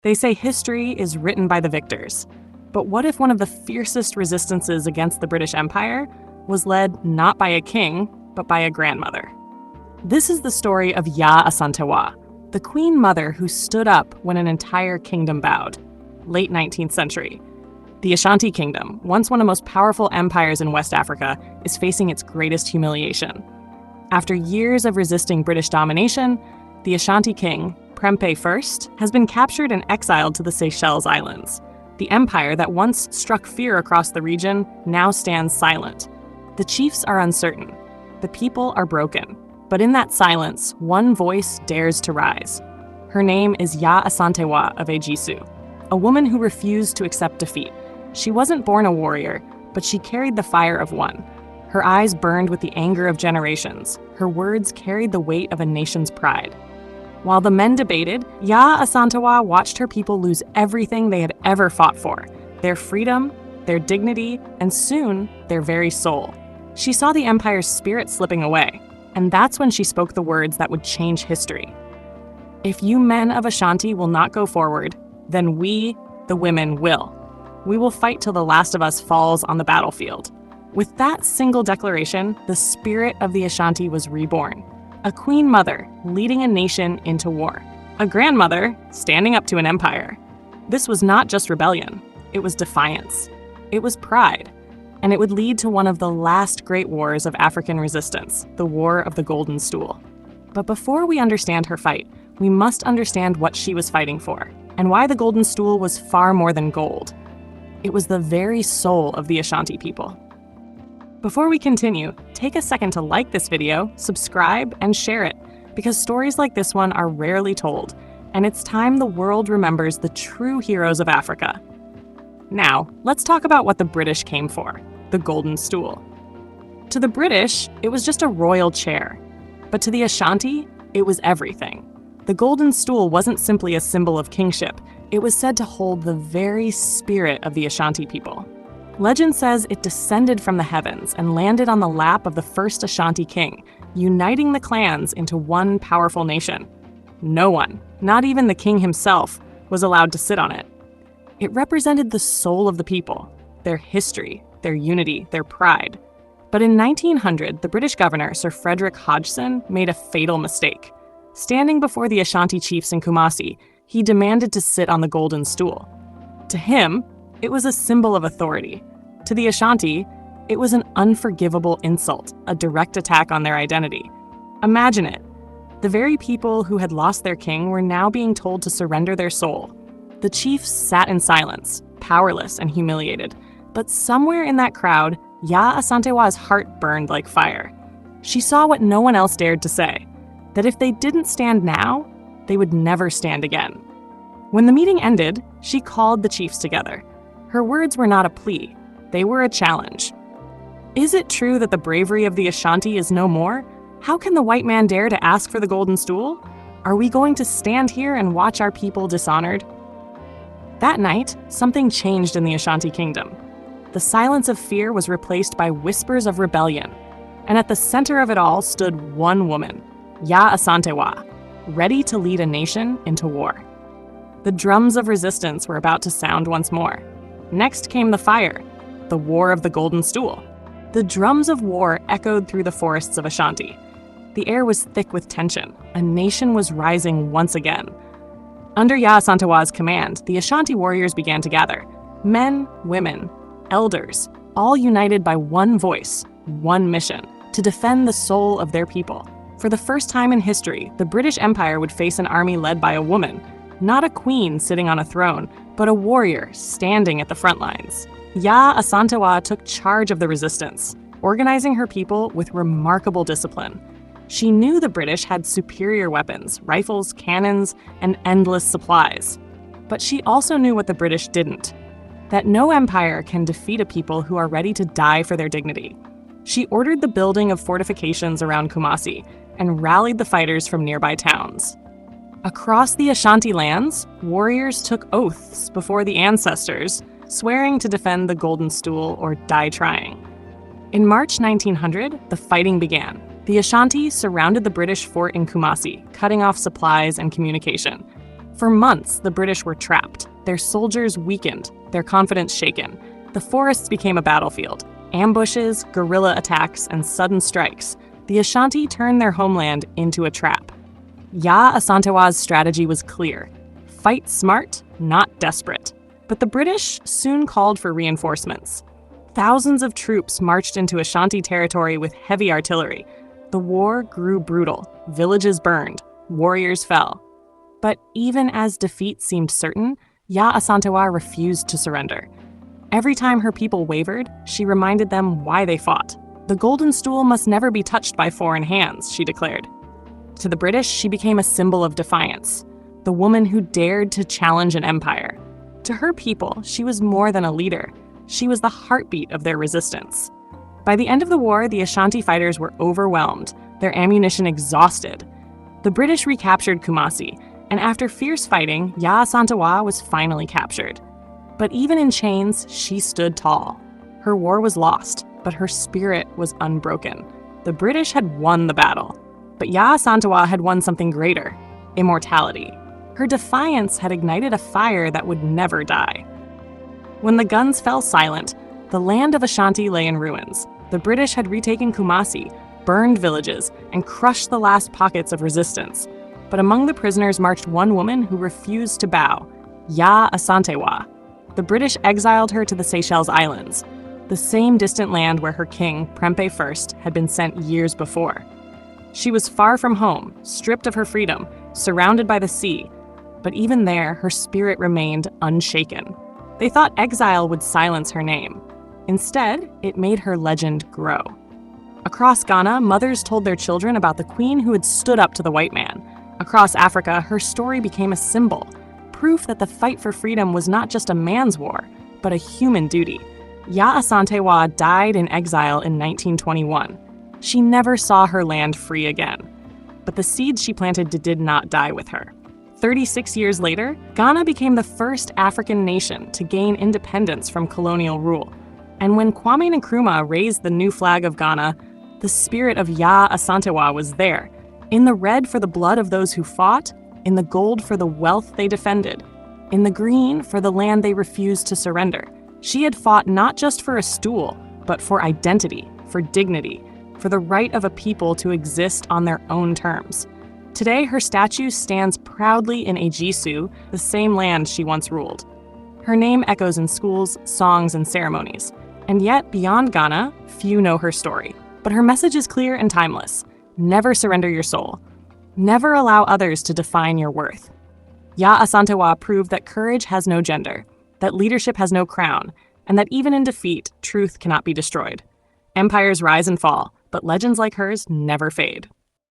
They say history is written by the victors. But what if one of the fiercest resistances against the British Empire was led not by a king, but by a grandmother? This is the story of Yaa Asantewaa, the queen mother who stood up when an entire kingdom bowed, late 19th century. The Ashanti Kingdom, once one of the most powerful empires in West Africa, is facing its greatest humiliation. After years of resisting British domination, the Ashanti king, Prempeh I, has been captured and exiled to the Seychelles Islands. The empire that once struck fear across the region now stands silent. The chiefs are uncertain. The people are broken. But in that silence, one voice dares to rise. Her name is Yaa Asantewaa of Ejisu, a woman who refused to accept defeat. She wasn't born a warrior, but she carried the fire of one. Her eyes burned with the anger of generations. Her words carried the weight of a nation's pride. While the men debated, Yaa Asantewaa watched her people lose everything they had ever fought for: their freedom, their dignity, and soon, their very soul. She saw the empire's spirit slipping away, and that's when she spoke the words that would change history. "If you men of Ashanti will not go forward, then we, the women, will. We will fight till the last of us falls on the battlefield." With that single declaration, the spirit of the Ashanti was reborn. A queen mother leading a nation into war. A grandmother standing up to an empire. This was not just rebellion, it was defiance. It was pride. And it would lead to one of the last great wars of African resistance, the War of the Golden Stool. But before we understand her fight, we must understand what she was fighting for, and why the Golden Stool was far more than gold. It was the very soul of the Ashanti people. Before we continue, take a second to like this video, subscribe, and share it, because stories like this one are rarely told, and it's time the world remembers the true heroes of Africa. Now, let's talk about what the British came for: the Golden Stool. To the British, it was just a royal chair. But to the Ashanti, it was everything. The Golden Stool wasn't simply a symbol of kingship, it was said to hold the very spirit of the Ashanti people. Legend says it descended from the heavens and landed on the lap of the first Ashanti king, uniting the clans into one powerful nation. No one, not even the king himself, was allowed to sit on it. It represented the soul of the people, their history, their unity, their pride. But in 1900, the British governor, Sir Frederick Hodgson, made a fatal mistake. Standing before the Ashanti chiefs in Kumasi, he demanded to sit on the Golden Stool. To him, it was a symbol of authority. To the Ashanti, it was an unforgivable insult, a direct attack on their identity. Imagine it. The very people who had lost their king were now being told to surrender their soul. The chiefs sat in silence, powerless and humiliated. But somewhere in that crowd, Yaa Asantewaa's heart burned like fire. She saw what no one else dared to say, that if they didn't stand now, they would never stand again. When the meeting ended, she called the chiefs together. Her words were not a plea, they were a challenge. Is it true that the bravery of the Ashanti is no more? How can the white man dare to ask for the Golden Stool? Are we going to stand here and watch our people dishonored? That night, something changed in the Ashanti Kingdom. The silence of fear was replaced by whispers of rebellion. And at the center of it all stood one woman, Yaa Asantewaa, ready to lead a nation into war. The drums of resistance were about to sound once more. Next came the fire, the War of the Golden Stool. The drums of war echoed through the forests of Ashanti. The air was thick with tension. A nation was rising once again. Under Yaa Asantewaa's command, the Ashanti warriors began to gather. Men, women, elders, all united by one voice, one mission, to defend the soul of their people. For the first time in history, the British Empire would face an army led by a woman, not a queen sitting on a throne, but a warrior standing at the front lines. Yaa Asantewaa took charge of the resistance, organizing her people with remarkable discipline. She knew the British had superior weapons, rifles, cannons, and endless supplies. But she also knew what the British didn't: that no empire can defeat a people who are ready to die for their dignity. She ordered the building of fortifications around Kumasi and rallied the fighters from nearby towns. Across the Ashanti lands, warriors took oaths before the ancestors, swearing to defend the Golden Stool or die trying. In March 1900, the fighting began. The Ashanti surrounded the British fort in Kumasi, cutting off supplies and communication. For months, the British were trapped, their soldiers weakened, their confidence shaken. The forests became a battlefield. Ambushes, guerrilla attacks, and sudden strikes. The Ashanti turned their homeland into a trap. Yaa Asantewaa's strategy was clear. Fight smart, not desperate. But the British soon called for reinforcements. Thousands of troops marched into Ashanti territory with heavy artillery. The war grew brutal. Villages burned. Warriors fell. But even as defeat seemed certain, Yaa Asantewaa refused to surrender. Every time her people wavered, she reminded them why they fought. The Golden Stool must never be touched by foreign hands, she declared. To the British, she became a symbol of defiance, the woman who dared to challenge an empire. To her people, she was more than a leader. She was the heartbeat of their resistance. By the end of the war, the Ashanti fighters were overwhelmed, their ammunition exhausted. The British recaptured Kumasi, and after fierce fighting, Yaa Asantewaa was finally captured. But even in chains, she stood tall. Her war was lost, but her spirit was unbroken. The British had won the battle, but Yaa Asantewaa had won something greater: immortality. Her defiance had ignited a fire that would never die. When the guns fell silent, the land of Ashanti lay in ruins. The British had retaken Kumasi, burned villages, and crushed the last pockets of resistance. But among the prisoners marched one woman who refused to bow: Yaa Asantewaa. The British exiled her to the Seychelles Islands, the same distant land where her king, Prempeh I, had been sent years before. She was far from home, stripped of her freedom, surrounded by the sea, but even there, her spirit remained unshaken. They thought exile would silence her name. Instead, it made her legend grow. Across Ghana, mothers told their children about the queen who had stood up to the white man. Across Africa, her story became a symbol, proof that the fight for freedom was not just a man's war, but a human duty. Yaa Asantewaa died in exile in 1921. She never saw her land free again. But the seeds she planted did not die with her. 36 years later, Ghana became the first African nation to gain independence from colonial rule. And when Kwame Nkrumah raised the new flag of Ghana, the spirit of Yaa Asantewaa was there, in the red for the blood of those who fought, in the gold for the wealth they defended, in the green for the land they refused to surrender. She had fought not just for a stool, but for identity, for dignity, for the right of a people to exist on their own terms. Today, her statue stands proudly in Ejisu, the same land she once ruled. Her name echoes in schools, songs, and ceremonies. And yet, beyond Ghana, few know her story. But her message is clear and timeless. Never surrender your soul. Never allow others to define your worth. Yaa Asantewaa proved that courage has no gender, that leadership has no crown, and that even in defeat, truth cannot be destroyed. Empires rise and fall, but legends like hers never fade.